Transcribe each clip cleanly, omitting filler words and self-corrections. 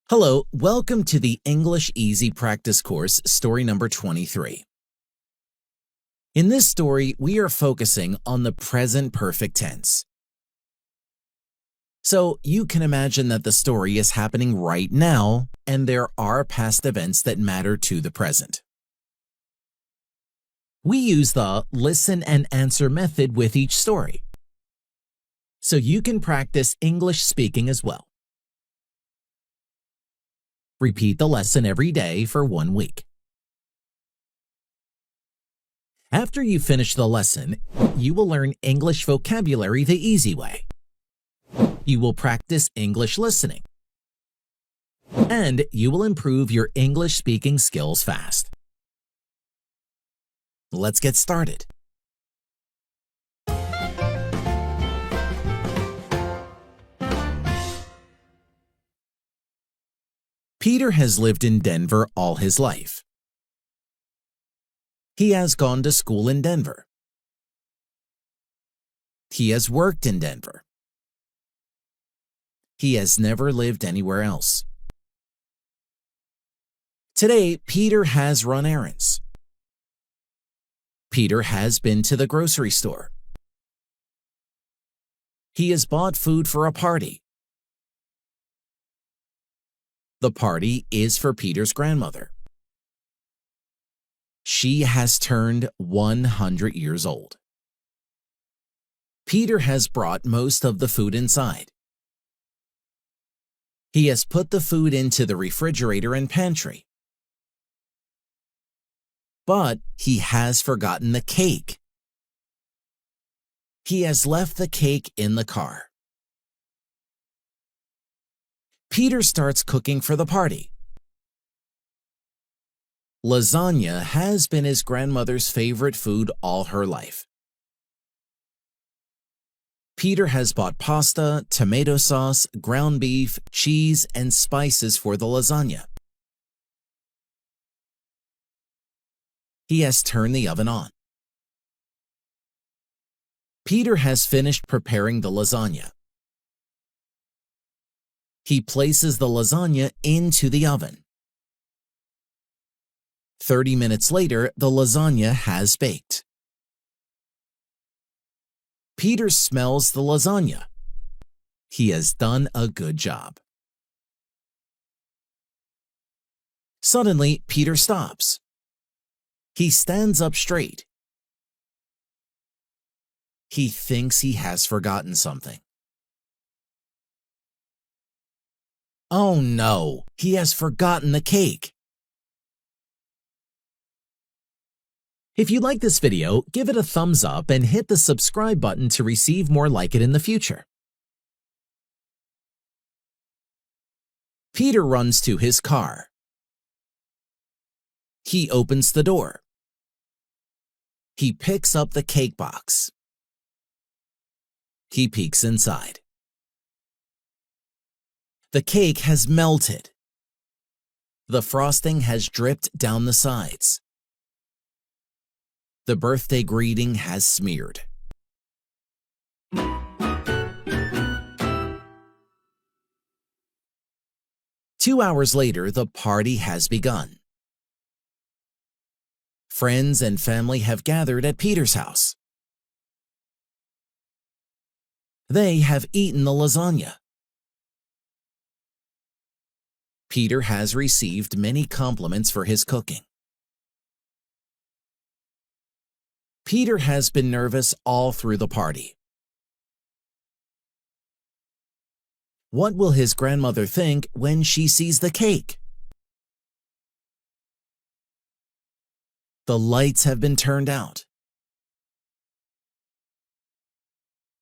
Hello, welcome to the English Easy Practice course, story number 23. In this story, we are focusing on the present perfect tense. So you can imagine that the story is happening right now, and there are past events that matter to the present. We use the listen and answer method with each story, so you can practice English speaking as well. Repeat the lesson every day for 1 week. After you finish the lesson, you will learn English vocabulary the easy way. You will practice English listening. And you will improve your English speaking skills fast. Let's get started. Peter has lived in Denver all his life. He has gone to school in Denver. He has worked in Denver. He has never lived anywhere else. Today, Peter has run errands. Peter has been to the grocery store. He has bought food for a party. The party is for Peter's grandmother. She has turned 100 years old. Peter has brought most of the food inside. He has put the food into the refrigerator and pantry. But he has forgotten the cake. He has left the cake in the car. Peter starts cooking for the party. Lasagna has been his grandmother's favorite food all her life. Peter has bought pasta, tomato sauce, ground beef, cheese, and spices for the lasagna. He has turned the oven on. Peter has finished preparing the lasagna. He places the lasagna into the oven. 30 minutes later, the lasagna has baked. Peter smells the lasagna. He has done a good job. Suddenly, Peter stops. He stands up straight. He thinks he has forgotten something. Oh no, he has forgotten the cake. If you like this video, give it a thumbs up and hit the subscribe button to receive more like it in the future. Peter runs to his car. He opens the door. He picks up the cake box. He peeks inside. The cake has melted. The frosting has dripped down the sides. The birthday greeting has smeared. Two hours later, the party has begun. Friends and family have gathered at Peter's house. They have eaten the lasagna. Peter has received many compliments for his cooking. Peter has been nervous all through the party. What will his grandmother think when she sees the cake? The lights have been turned out.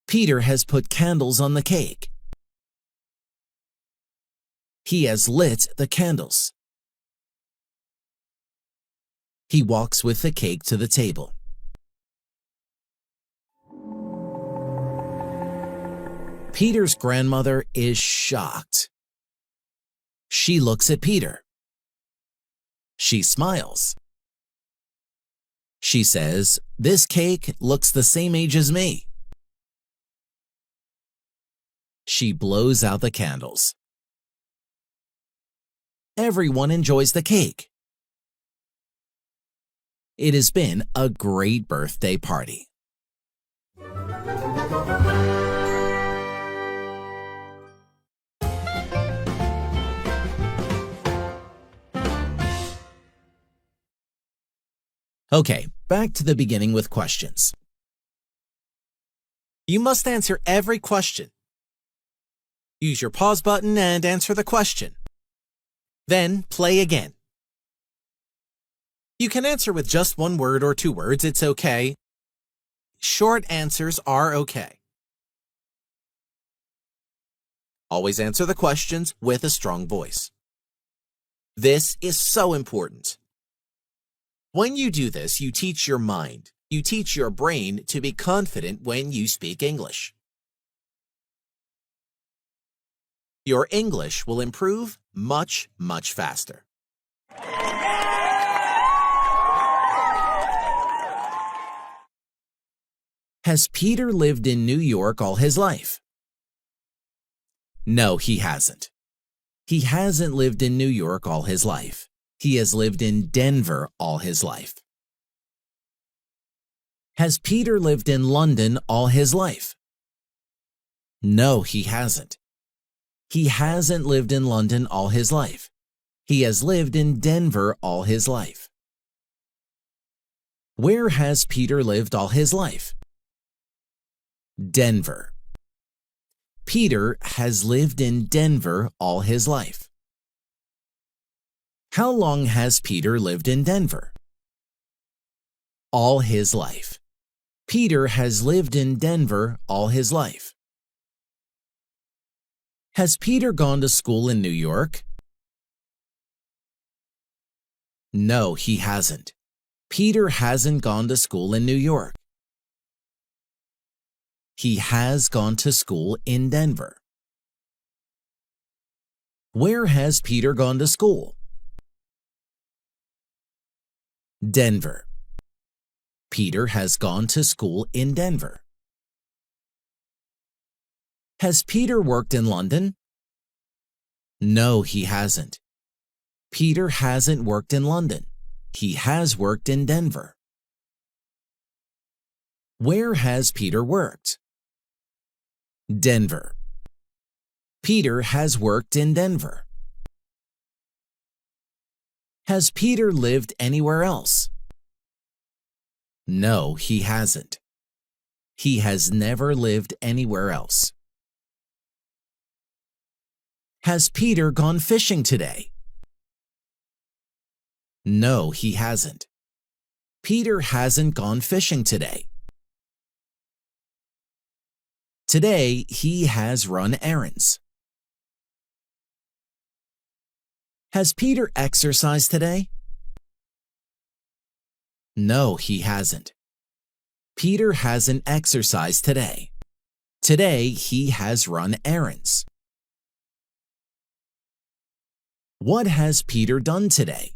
Peter has put candles on the cake. He has lit the candles. He walks with the cake to the table. Peter's grandmother is shocked. She looks at Peter. She smiles. She says, "This cake looks the same age as me." She blows out the candles. Everyone enjoys the cake. It has been a great birthday party. Okay, back to the beginning with questions. You must answer every question. Use your pause button and answer the question. Then play again. You can answer with just one word or two words, it's okay. Short answers are okay. Always answer the questions with a strong voice. This is so important. When you do this, you teach your mind, you teach your brain to be confident when you speak English. Your English will improve much, much faster. Has Peter lived in New York all his life? No, he hasn't. He hasn't lived in New York all his life. He has lived in Denver all his life. Has Peter lived in London all his life? No, he hasn't. He hasn't lived in London all his life. He has lived in Denver all his life. Where has Peter lived all his life? Denver. Peter has lived in Denver all his life. How long has Peter lived in Denver? All his life. Peter has lived in Denver all his life. Has Peter gone to school in New York? No, he hasn't. Peter hasn't gone to school in New York. He has gone to school in Denver. Where has Peter gone to school? Denver. Peter has gone to school in Denver. Has Peter worked in London? No, he hasn't. Peter hasn't worked in London. He has worked in Denver. Where has Peter worked? Denver. Peter has worked in Denver. Has Peter lived anywhere else? No, he hasn't. He has never lived anywhere else. Has Peter gone fishing today? No, he hasn't. Peter hasn't gone fishing today. Today, he has run errands. Has Peter exercised today? No, he hasn't. Peter hasn't exercised today. Today, he has run errands. What has Peter done today?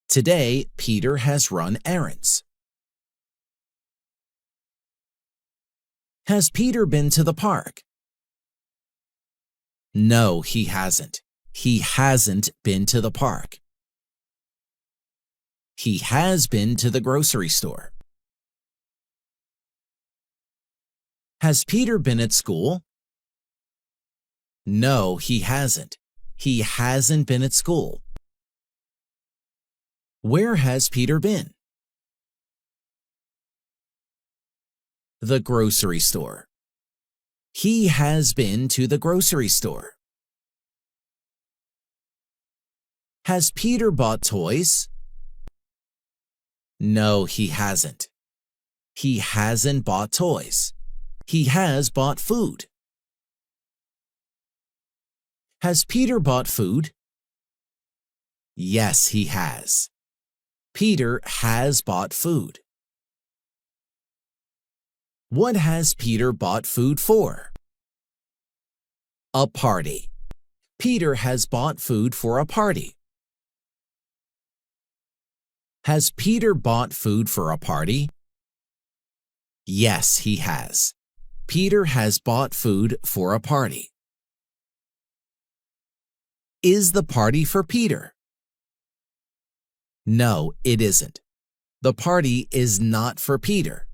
Today, Peter has run errands. Has Peter been to the park? No, he hasn't. He hasn't been to the park. He has been to the grocery store. Has Peter been at school? No, he hasn't. He hasn't been at school. Where has Peter been? The grocery store. He has been to the grocery store. Has Peter bought toys? No, he hasn't. He hasn't bought toys. He has bought food. Has Peter bought food? Yes, he has. Peter has bought food. What has Peter bought food for? A party. Peter has bought food for a party. Has Peter bought food for a party? Yes, he has. Peter has bought food for a party. Is the party for Peter? No, it isn't. The party is not for Peter.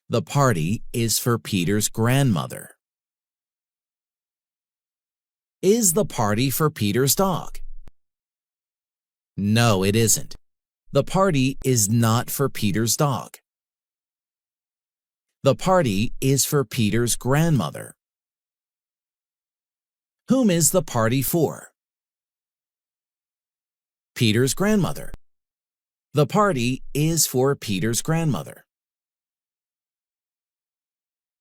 The party is for Peter's grandmother. Is the party for Peter's dog? No, it isn't. The party is not for Peter's dog. The party is for Peter's grandmother. Whom is the party for? Peter's grandmother. The party is for Peter's grandmother.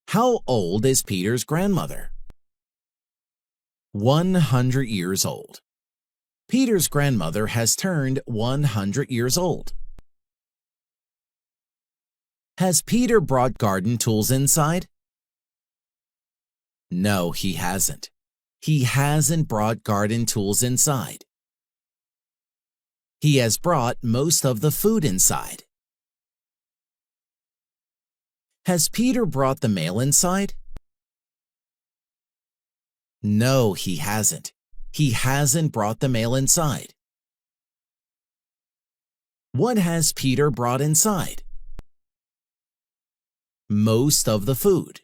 How old is Peter's grandmother? 100 years old. Peter's grandmother has turned 100 years old. Has Peter brought garden tools inside? No, he hasn't. He hasn't brought garden tools inside. He has brought most of the food inside. Has Peter brought the mail inside? No, he hasn't. He hasn't brought the mail inside. What has Peter brought inside? Most of the food.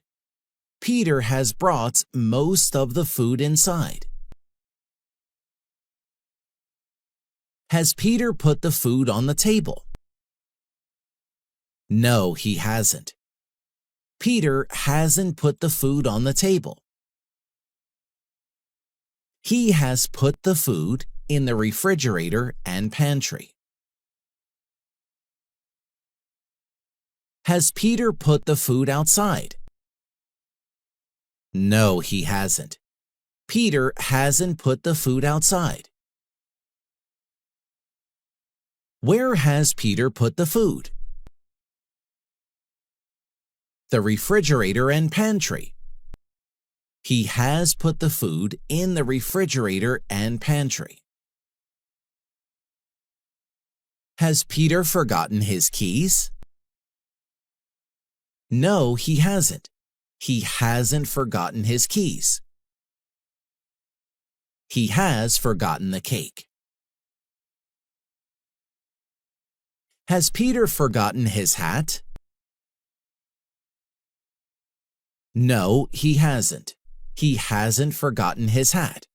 Peter has brought most of the food inside. Has Peter put the food on the table? No, he hasn't. Peter hasn't put the food on the table. He has put the food in the refrigerator and pantry. Has Peter put the food outside? No, he hasn't. Peter hasn't put the food outside. Where has Peter put the food? The refrigerator and pantry. He has put the food in the refrigerator and pantry. Has Peter forgotten his keys? No, he hasn't. He hasn't forgotten his keys. He has forgotten the cake. Has Peter forgotten his hat? No, he hasn't. He hasn't forgotten his hat.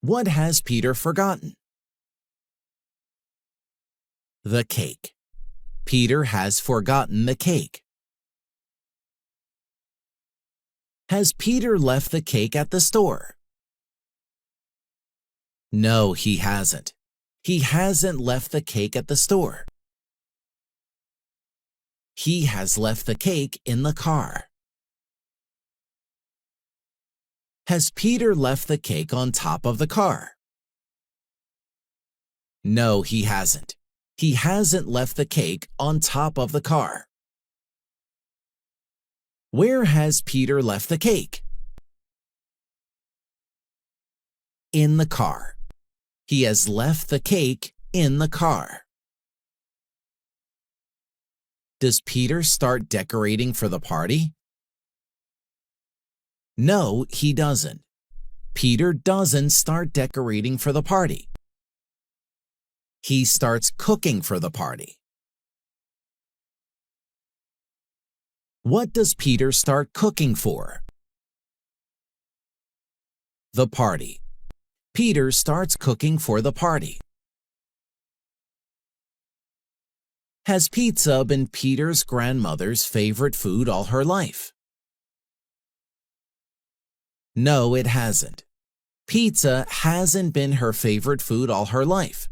What has Peter forgotten? The cake. Peter has forgotten the cake. Has Peter left the cake at the store? No, he hasn't. He hasn't left the cake at the store. He has left the cake in the car. Has Peter left the cake on top of the car? No, he hasn't. He hasn't left the cake on top of the car. Where has Peter left the cake? In the car. He has left the cake in the car. Does Peter start decorating for the party? No, he doesn't. Peter doesn't start decorating for the party. He starts cooking for the party. What does Peter start cooking for? The party. Peter starts cooking for the party. Has pizza been Peter's grandmother's favorite food all her life? No, it hasn't. Pizza hasn't been her favorite food all her life.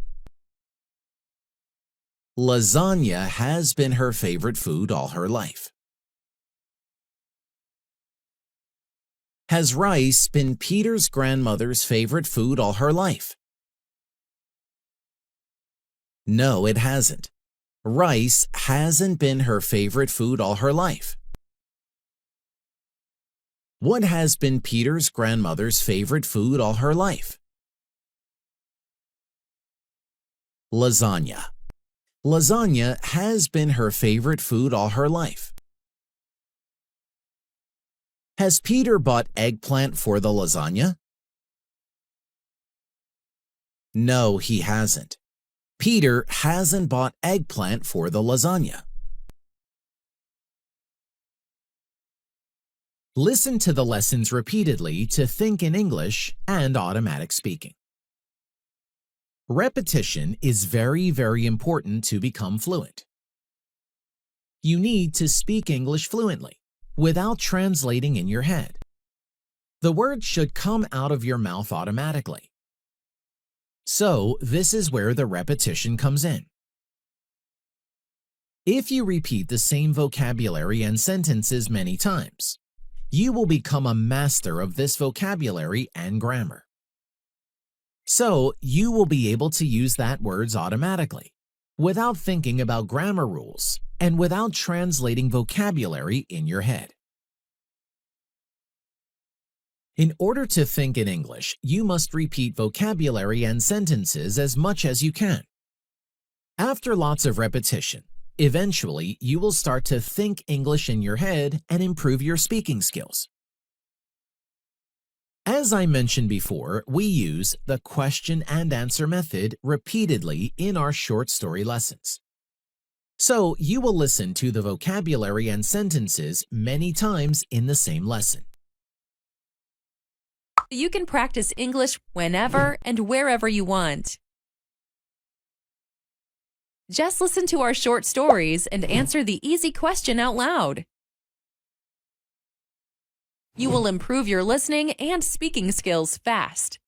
Lasagna has been her favorite food all her life. Has rice been Peter's grandmother's favorite food all her life? No, it hasn't. Rice hasn't been her favorite food all her life. What has been Peter's grandmother's favorite food all her life? Lasagna. Lasagna has been her favorite food all her life. Has Peter bought eggplant for the lasagna? No, he hasn't. Peter hasn't bought eggplant for the lasagna. Listen to the lessons repeatedly to think in English and automatic speaking. Repetition is very, very important to become fluent. You need to speak English fluently, without translating in your head. The words should come out of your mouth automatically. So, this is where the repetition comes in. If you repeat the same vocabulary and sentences many times, you will become a master of this vocabulary and grammar. So, you will be able to use that words automatically, without thinking about grammar rules and without translating vocabulary in your head. In order to think in English, you must repeat vocabulary and sentences as much as you can. After lots of repetition, eventually you will start to think English in your head and improve your speaking skills. As I mentioned before, we use the question and answer method repeatedly in our short story lessons. So you will listen to the vocabulary and sentences many times in the same lesson. You can practice English whenever and wherever you want. Just listen to our short stories and answer the easy question out loud. You will improve your listening and speaking skills fast.